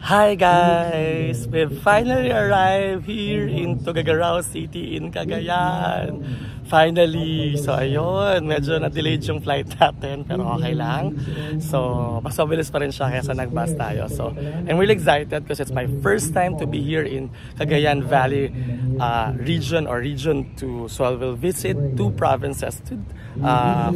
Hi guys! We've finally arrived here in Tuguegarao City in Cagayan. Finally! So ayun, medyo na-delayed yung flight natin pero okay lang. So mas mabilis pa rin siya kaya sa nag-bus tayo. So I'm really excited because it's my first time to be here in Cagayan Valley region or region 2. So I will visit 2 provinces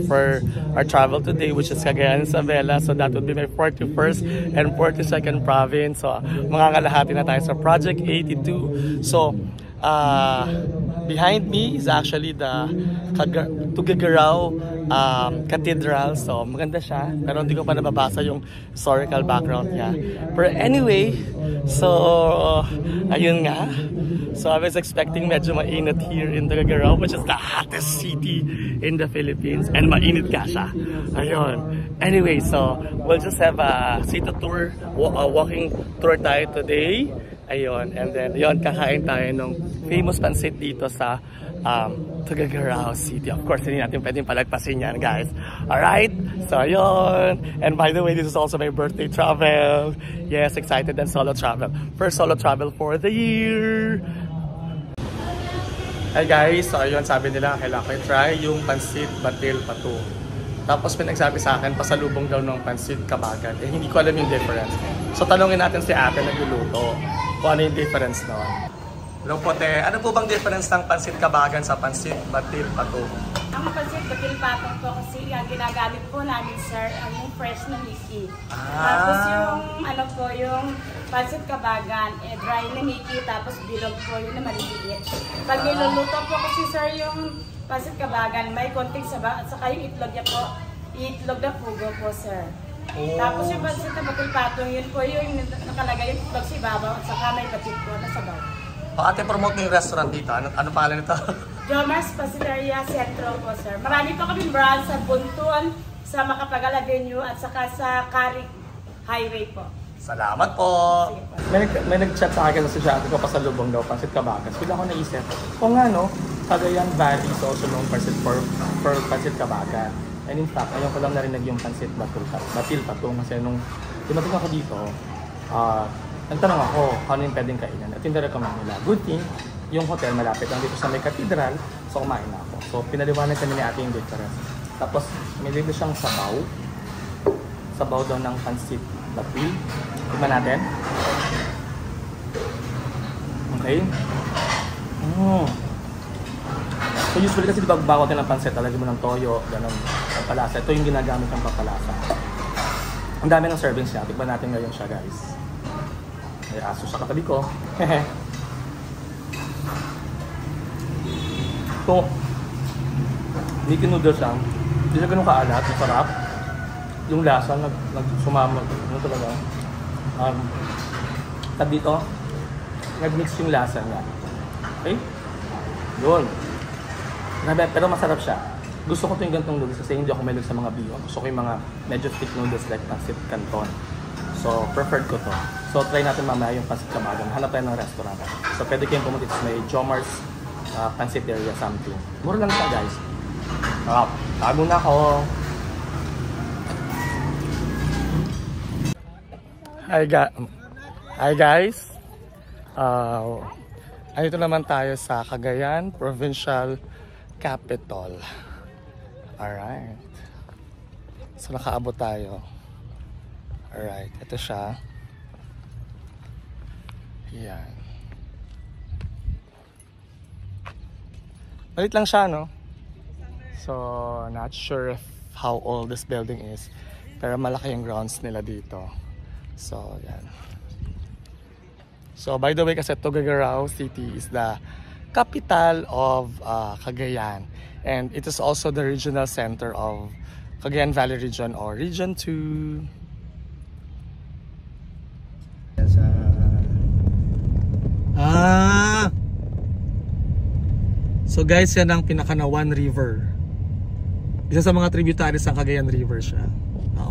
for our travel today, which is Cagayan and Isabela. So that would be my 41st and 42nd province. So mga kalahati na tayo sa Project 82. So behind me is actually the Tuguegarao Cathedral. So maganda siya, pero hindi ko pa nababasa yung historical background niya. But anyway, so ayun nga. So I was expecting medyo mainit here in Tuguegarao, which is the hottest city in the Philippines. And mainit ka siya. Ayun. Anyway, so we'll just have a city tour, walking tour tayo today. Ayun, and then yun, kakain tayo ng famous pancit dito sa Tuguegarao City. Of course, hindi natin pwedeng palagpasin yan, guys. Alright? So, yun. And by the way, this is also my birthday travel. Yes, excited and solo travel. First solo travel for the year. Hi guys, so ayun, sabi nila, kailangan ko try yung pancit batil pato. Tapos pinagsabi sa akin, pasalubong daw ng pancit kabagan. Eh, hindi ko alam yung difference. So, talungin natin si ate nagluluto kung ano yung difference noon. Hello po, te. Ano po bang difference ng pancit kabagan sa pancit batil pato? Ang pancit batil pato po kasi ang ginagamit po namin, sir, ang yung fresh na miki. Tapos yung ano po, yung pancit kabagan, dry na miki, tapos bilog po yun na maliliit. Pag niluluto po kasi, sir, yung pancit kabagan, may konting saba at saka yung itlog niya po, itlog na pugo po, sir. Tapos yung pancit na batil patong, yun po yung nakalagay yung itlog sa ibabaw at saka may pancit po na sabaw. Ate, promote mo yung restaurant dito. Ano pangalan nito? Jomar's Panciteria Centro po, sir. Marami po kami branch sa Buntuan, sa Macapagal Avenue at saka sa Carik Highway po. Salamat po! May nag-chat sa akin sa ate ko pasalubong daw, pancit kabagan. Bigla ko naisip, o nga no, Cagayan Valley is also known for pancit kabagan. And in fact, ayaw ko lang narinig yung pancit batil pato. Kasi nung dumating ako dito, nagtanong ako kung ano yung pwedeng kainan. At yung recommend nila. Good thing, yung hotel malapit lang dito sa may cathedral. So kumain na ako. So pinaliwanag kami ni ate yung difference. Tapos may libre siyang sabaw. Sabaw daw ng pancit batil. Tignan natin. Okay. So usually kasi diba bago natin ng pancit, talagyan mo ng toyo, ganun, pampalasa. Ito yung ginagamit ng pampalasa. Ang dami ng servings niya. Tignan natin ngayon siya, guys. May aso sa katabi ko. Ito, Mickey noodles lang. Hindi siya ganun kaalat, masarap. Yung lasa, nagsumama. Ano talaga? Tab dito, nag-mix yung lasa niya. Okay? Yun. Pero masarap siya. Gusto ko ito yung gantong noodles kasi hindi ako mahilig sa mga biyo. Gusto ko yung mga medyo thick noodles like pancit canton. So, preferred ko to. So, try natin mamaya yung pancit kabagan. Hanap tayo ng restaurant. So, pwede kayong pumunta sa may Jomar's Panciteria something. Mura lang siya, guys. Tago na ako. Hi guys. Andito naman tayo sa Cagayan Provincial Capital. Alright. So, nakaabot tayo. Alright, ito siya. Yan. Malit lang siya, no? So, not sure how old this building is. Pero malaki yung grounds nila dito. So, yan. So, by the way, kasi Tuguegarao City is the capital of Cagayan. And it is also the regional center of Cagayan Valley Region or Region 2. So guys, yan ang Pinakanawan River. Isa sa mga tributaries ng Cagayan River siya.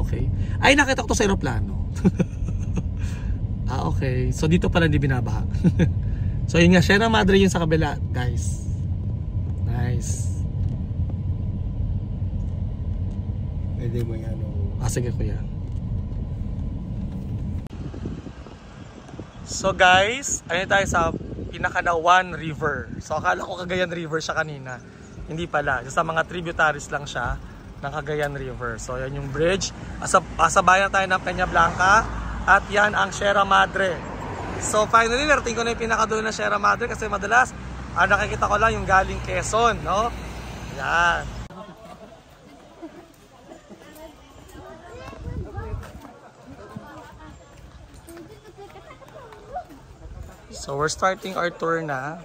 Okay. Ay, nakita ko to sa aeroplano. Okay. So dito pala hindi binabaha. So yun nga, Sierra Madre yun sa kabila, guys. Nice. Pwede mo yan. Sige kuya. So guys, ayun tayo sa Pinakanawan River. So akala ko Cagayan River siya kanina. Hindi pala. Sa mga tributaries lang siya ng Cagayan River. So yan yung bridge. Asabayan tayo ng Peña Blanca. At yan ang Sierra Madre. So finally, narating ko na yung pinakadulo ng Sierra Madre kasi madalas nakikita ko lang yung galing Quezon, no? Yan. So we're starting our tour na.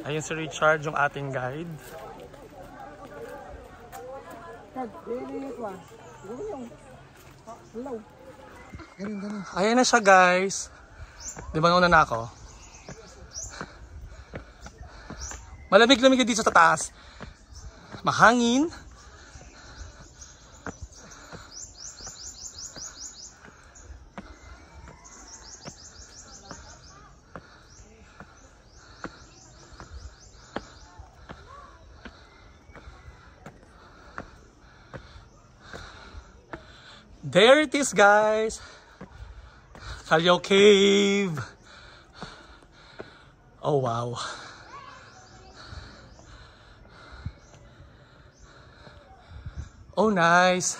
Ayun si Richard, yung ating guide. Ayan na siya guys. Di ba nauna na ako? Malamig-lamig dito sa taas. Mahangin. There it is guys. Callao Cave. Oh wow. Oh nice.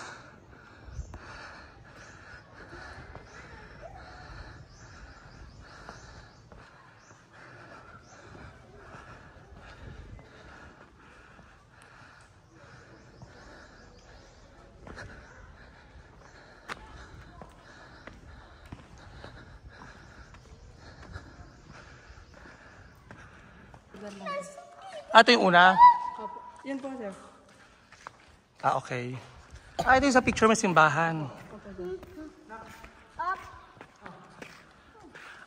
Ito yung una? Yan po, sir. Ah, okay. Ah, ito yung sa picture may simbahan.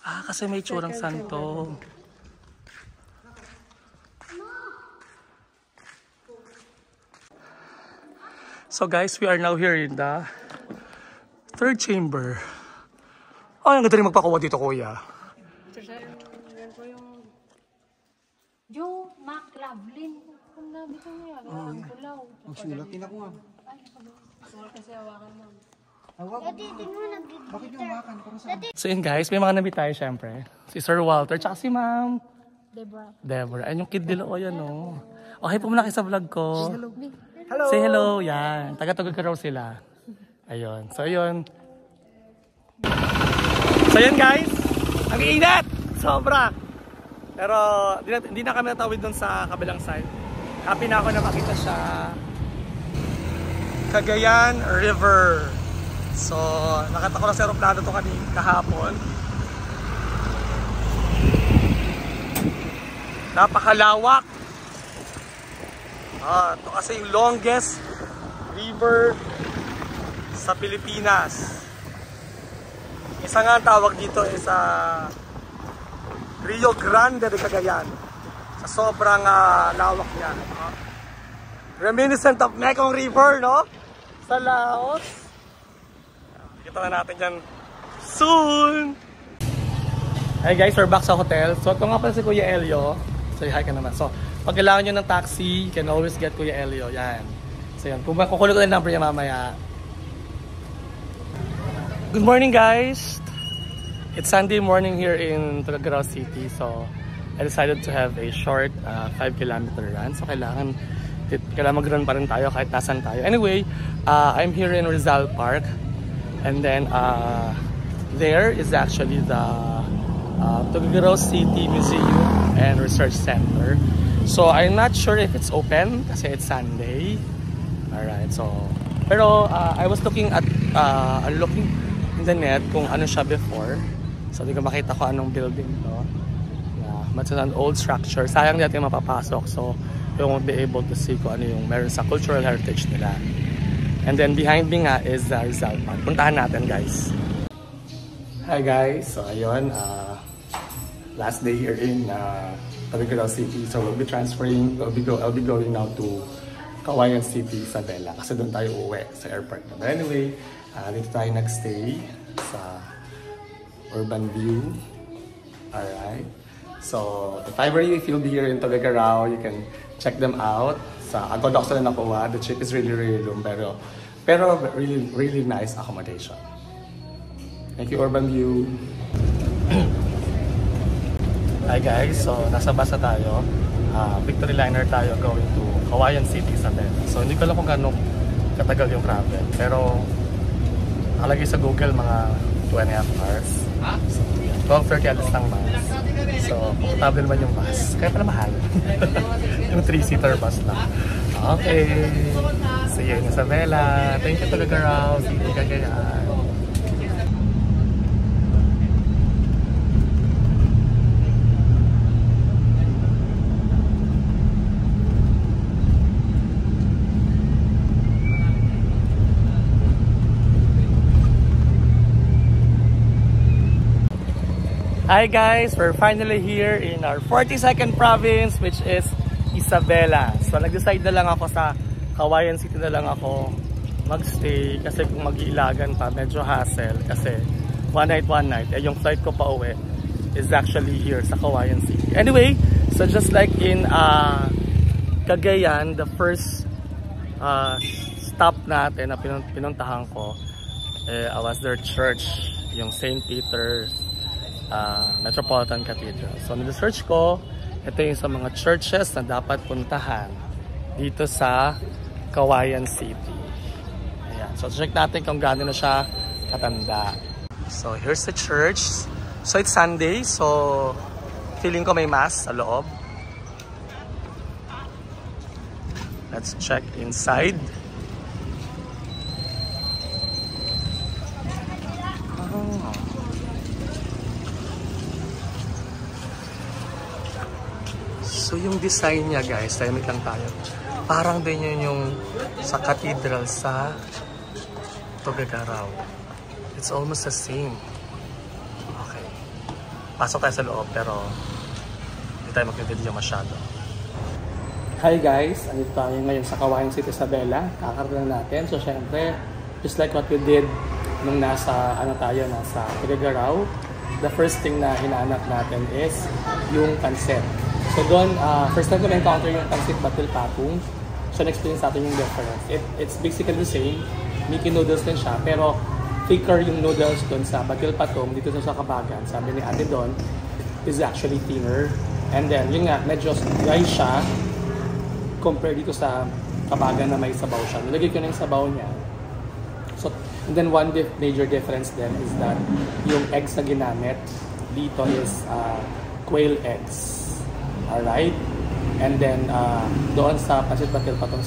Ah, kasi may tsurang santo. So guys, we are now here in the third chamber. Oh, ang ganda rin magpakuha dito, kuya. Yan po yung... Joe, Mac, Lovelyn. Kung nabi ko niya, ang pulaw. Ang sulat, tinak mo nga. Sorry kasi hawakan mo. Bakit yung hawakan? Para sa... So yun guys, may mga nabi tayo syempre. Si Sir Walter, tsaka si Ma'am Deborah. Ayun yung kid nila, o yan o. Okay, pumunta kayo sa vlog ko. Hello! Say hello, yan. Taga-Tuguegarao sila. Ayun. So yun. So yun guys, ang init! Sobra! Pero hindi na kami natawid dun sa kabilang side. Happy na ako na makita siya. Cagayan River. So, nakita ko na sa aeroplano to kahapon. Napakalawak. Ito kasi yung longest river sa Pilipinas. Isa nga ang tawag dito is Rio Grande de Cagayan. Sa sobrang lawak niya. Reminiscent of Mekong River, no? Sa Laos. Kita na natin dyan soon! Hey guys, we're back sa hotel. So ito nga pala si Kuya Elio. Say hi ka naman. So, pag kailangan nyo ng taxi, you can always get Kuya Elio. Yan. So yan. Kukulit ko yung number niya mamaya. Good morning guys! It's Sunday morning here in Tuguegarao City. So, I decided to have a short 5-kilometer run. So, kailangan mag-run pa rin tayo kahit nasan tayo. Anyway, I'm here in Rizal Park. And then, there is actually the Tuguegarao City Museum and Research Center. So, I'm not sure if it's open kasi it's Sunday. Alright, so... Pero, I was looking at looking in the net kung ano siya before. So, hindi ko makita ko anong building to. Yeah, but it's an old structure. Sayang natin mapapasok. So, we won't be able to see kung ano yung meron sa cultural heritage nila. And then, behind me nga is Rizal Park. Puntahan natin, guys. Hi, guys. So, ayun. Last day here in Tuguegarao City. So, we'll be transferring. I'll be going now to Kawayan City, Isabela. Kasi doon tayo uuwi sa airport. But anyway, dito tayo nag-stay sa Urban View. Alright. So, if ever if you'll be here in Tuguegarao, you can check them out. Sa Agodox na nakuha. The trip is really low, pero really nice accommodation. Thank you, Urban View. Hi guys, so nasa bus na tayo. Victory Liner tayo going to Kawayan City, Isabela. So hindi ko alam kung gano'ng katagal yung travel. Pero nakalagay sa Google mga 2.5 hours. So 12:30 alas ng bus. So comfortable naman yung bus. Kaya pala mahal. Yung 3-seater bus lang. Okay. See you in Isabela. Thank you to Gagaraw. City Cagayan. Hi guys, we're finally here in our 42nd province, which is Isabela. So nag-decide na lang ako sa Kawayan City na lang ako magstay kasi kung mag-iilagan pa medyo hassle kasi one night. Yung flight ko pa uwi is actually here sa Kawayan City. Anyway, so just like in Cagayan, the first stop natin na pinuntahan ko, I was their church, yung St. Peter's Metropolitan Cathedral. So na-search ko, ito yung sa mga churches na dapat puntahan dito sa Kawayan City. Ayan. So check natin kung gaano na siya katanda. So here's the church. So it's Sunday, so feeling ko may mass sa loob. Let's check inside. So yung design niya guys, tahimik lang tayo. Parang din yun yung sa cathedral sa Tuguegarao. It's almost the same. Okay. Pasok tayo sa loob pero hindi tayo mag-video masyado. Hi guys, andito tayo ngayon sa Kawayan City, Isabela. Kakarating natin. So syempre, just like what we did nung nasa nasa Tuguegarao, the first thing na hinahanap natin is yung pancit. So doon, first time ko na-encounter yung pancit batil patong. So na-experience natin yung difference. It's basically the same. Mickey noodles din siya, pero thicker yung noodles doon sa batil patong dito sa Kabagan. Sabi ni ate doon, is actually thinner. And then, yun nga, medyo dry siya compared dito sa Kabagan na may sabaw siya. Nilagay ko na yung sabaw niya. So, and then one major difference then is that yung eggs na ginamit dito is quail eggs. Alright? And then, doon sa pancit batil patong,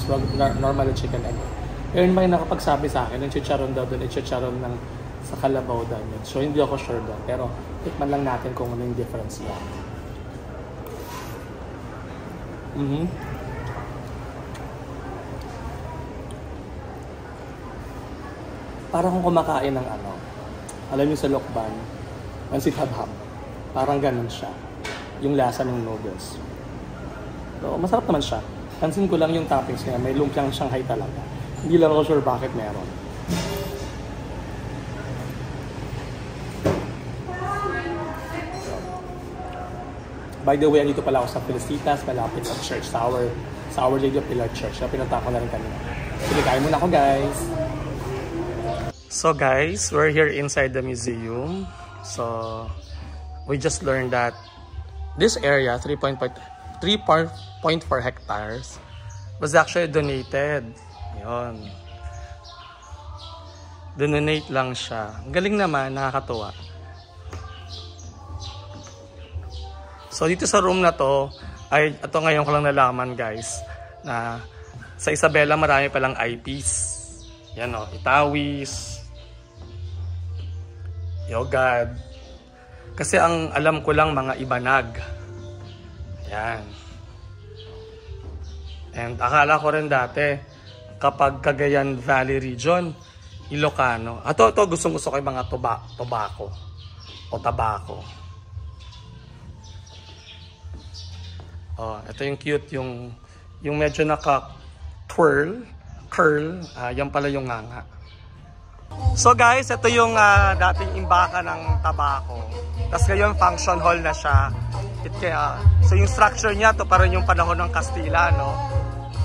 normal chicken egg. Pero may nakapagsabi sa akin, yung chicharon daw doon, yung chicharon ng sa kalabaw daw. So, hindi ako sure doon. Pero, tikman lang natin kung ano yung difference niya. Parang kung kumakain ng alam niyo sa Lokban, pancit habhab. Parang ganun siya. Yung lasa ng noodles. So, masarap naman siya. Pansin ko lang yung toppings niya. May lumpiang Shanghai talaga. Hindi lang ako sure bakit meron. By the way, andito pala ako sa Felicitas, malapit sa church, sa Our Lady of Pilar Church. So, pinunta ko na rin kanina. Sige, kain muna ako guys. So guys, we're here inside the museum. So, we just learned that this area, 3.4 hectares, was actually donated. Yun. Donate lang siya. Ang galing naman, nakakatuwa. So dito sa room na to, ay ito ngayon ko lang nalaman guys, na sa Isabela marami palang eyepiece. Yan o, Itawis, Yogad. Kasi ang alam ko lang mga Ibanag. Yan. And akala ko rin dati, kapag Cagayan Valley region, Ilocano. Ito gustong-gusto ko yung mga tobacco. O tabako. Oh, ito yung cute, yung medyo curl. Yan pala yung nganga. So guys, ito yung dating imbaka ng tabako. Tapos ngayon function hall na siya. So yung structure niya to parang yung panahon ng Kastila, no?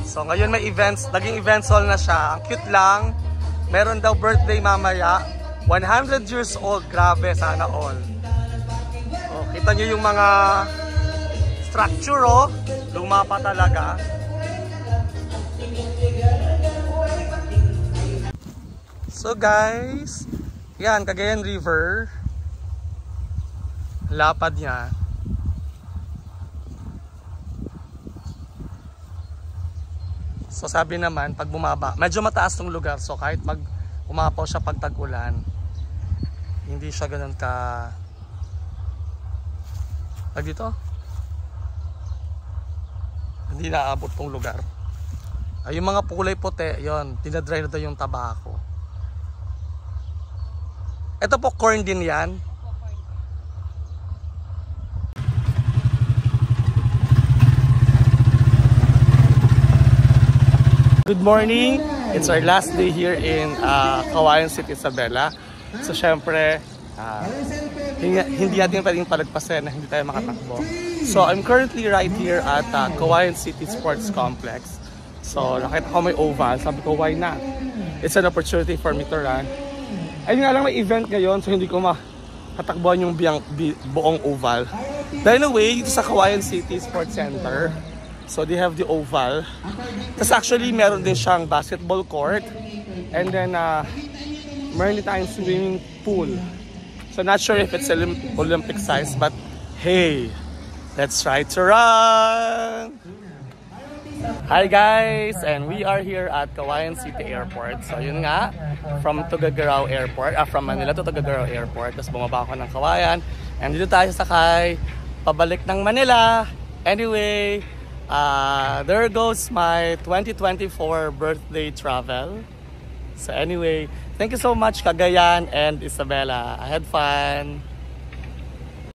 So ngayon may events, naging events hall na siya. Ang cute lang. Meron daw birthday mamaya. 100 years old, grabe, sana all. Oh, kita nyo yung mga structure, oh. Luma pa talaga. So guys, yan, Cagayan River. Lapad niya. So sabi naman, pag bumaba, medyo mataas tong lugar. So kahit umapaw siya pag tag-ulan, hindi siya ganun ka... dito? Hindi naabot tong lugar. Ay, yung mga kulay puti, yon, dinadry na daw yung tabako. Ito po, corn din yan. Good morning! It's our last day here in Cagayan City, Isabela. So syempre, hindi natin pwedeng palagpasin na hindi tayo makatakbo. So I'm currently right here at Cagayan City Sports Complex. So nakita ko may oval, sabi ko why not? It's an opportunity for me to run. Ayun nga lang, may event ngayon, so hindi ko makatakbuhan yung buong oval. By the way, dito sa Cagayan City Sports Center, so they have the oval. Tapos actually meron din siyang basketball court. And then meron din tayong swimming pool. So not sure if it's Olympic size, but hey, let's try to run! Hi guys! And we are here at Cagayan City Airport. So yun nga, from Tuguegarao Airport, from Manila to Tuguegarao Airport. Tapos bumaba ako ng Cagayan. And dito tayo sakay, pabalik ng Manila. Anyway, there goes my 2024 birthday travel. So anyway, thank you so much Cagayan and Isabela. I had fun.